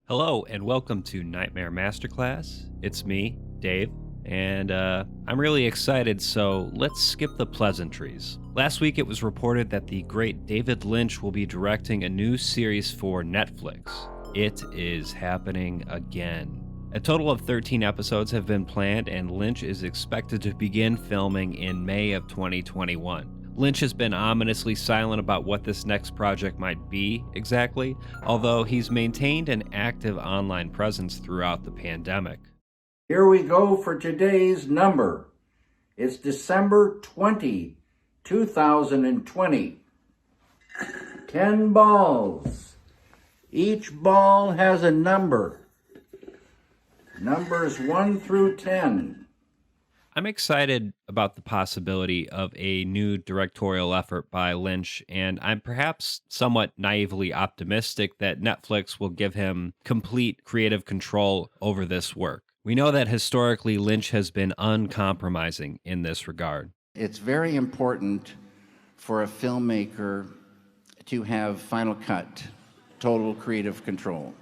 Hello and welcome to Nightmare Masterclass. It's me, Dave, and I'm really excited, so let's skip the pleasantries. Last week it was reported that the great David Lynch will be directing a new series for Netflix. It is happening again. A total of 13 episodes have been planned, and Lynch is expected to begin filming in May of 2021. Lynch has been ominously silent about what this next project might be exactly, although he's maintained an active online presence throughout the pandemic. Here we go for today's number. It's December 20, 2020. 10 balls. Each ball has a number. Numbers 1 through 10. I'm excited about the possibility of a new directorial effort by Lynch, and I'm perhaps somewhat naively optimistic that Netflix will give him complete creative control over this work. We know that historically Lynch has been uncompromising in this regard. It's very important for a filmmaker to have final cut, total creative control.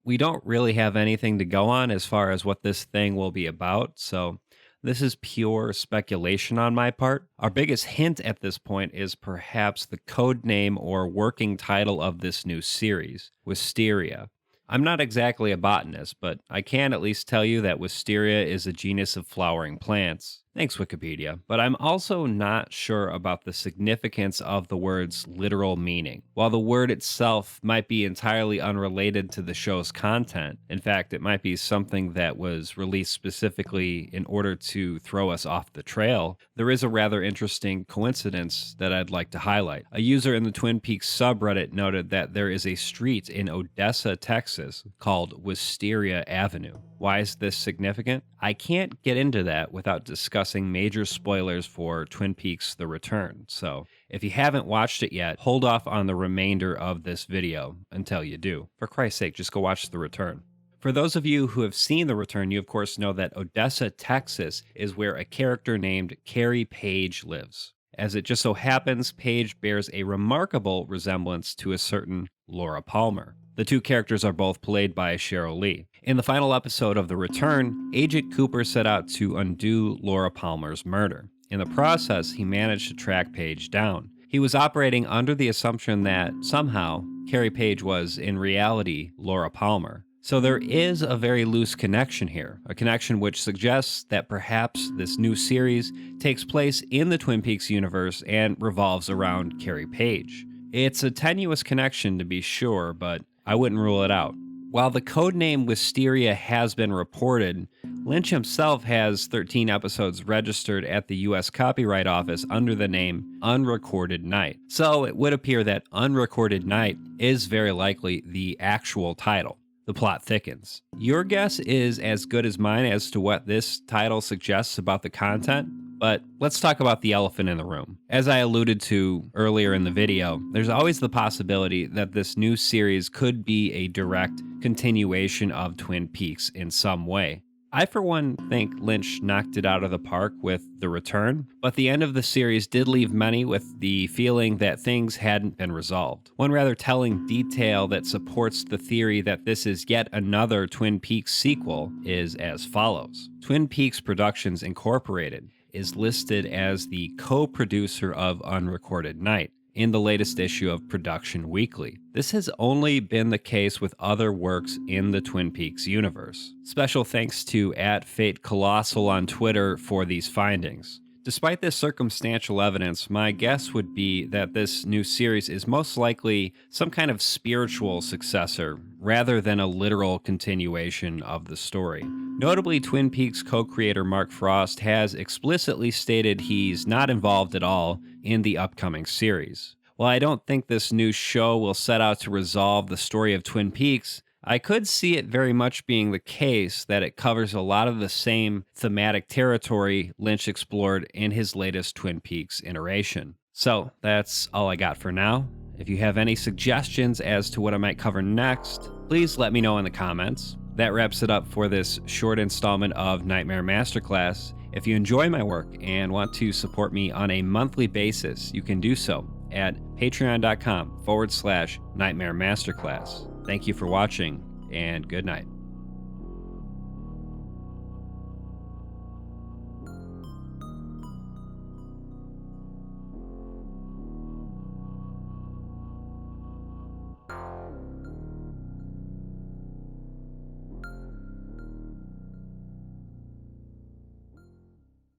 We don't really have anything to go on as far as what this thing will be about, so this is pure speculation on my part. Our biggest hint at this point is perhaps the code name or working title of this new series, Wisteria. I'm not exactly a botanist, but I can at least tell you that Wisteria is a genus of flowering plants. Thanks, Wikipedia. But I'm also not sure about the significance of the word's literal meaning. While the word itself might be entirely unrelated to the show's content, in fact, it might be something that was released specifically in order to throw us off the trail, there is a rather interesting coincidence that I'd like to highlight. A user in the Twin Peaks subreddit noted that there is a street in Odessa, Texas, called Wisteria Avenue. Why is this significant? I can't get into that without discussing major spoilers for Twin Peaks: The Return, so if you haven't watched it yet, hold off on the remainder of this video until you do. For Christ's sake, just go watch The Return. For those of you who have seen The Return, you of course know that Odessa, Texas is where a character named Carrie Page lives. As it just so happens, Page bears a remarkable resemblance to a certain Laura Palmer. The two characters are both played by Cheryl Lee. In the final episode of The Return, Agent Cooper set out to undo Laura Palmer's murder. In the process, he managed to track Page down. He was operating under the assumption that, somehow, Carrie Page was, in reality, Laura Palmer. So there is a very loose connection here, a connection which suggests that perhaps this new series takes place in the Twin Peaks universe and revolves around Carrie Page. It's a tenuous connection to be sure, but I wouldn't rule it out. While the codename Wisteria has been reported, Lynch himself has 13 episodes registered at the U.S. Copyright Office under the name Unrecorded Night. So it would appear that Unrecorded Night is very likely the actual title. The plot thickens. Your guess is as good as mine as to what this title suggests about the content, but let's talk about the elephant in the room. As I alluded to earlier in the video, there's always the possibility that this new series could be a direct continuation of Twin Peaks in some way. I, for one, think Lynch knocked it out of the park with The Return, but the end of the series did leave many with the feeling that things hadn't been resolved. One rather telling detail that supports the theory that this is yet another Twin Peaks sequel is as follows. Twin Peaks Productions Incorporated is listed as the co-producer of Unrecorded Night in the latest issue of Production Weekly. This has only been the case with other works in the Twin Peaks universe. Special thanks to @FateColossal on Twitter for these findings. Despite this circumstantial evidence, my guess would be that this new series is most likely some kind of spiritual successor, rather than a literal continuation of the story. Notably, Twin Peaks co-creator Mark Frost has explicitly stated he's not involved at all in the upcoming series. While I don't think this new show will set out to resolve the story of Twin Peaks, I could see it very much being the case that it covers a lot of the same thematic territory Lynch explored in his latest Twin Peaks iteration. So that's all I got for now. If you have any suggestions as to what I might cover next, please let me know in the comments. That wraps it up for this short installment of Nightmare Masterclass. If you enjoy my work and want to support me on a monthly basis, you can do so at patreon.com/Nightmare Masterclass. Thank you for watching, and good night.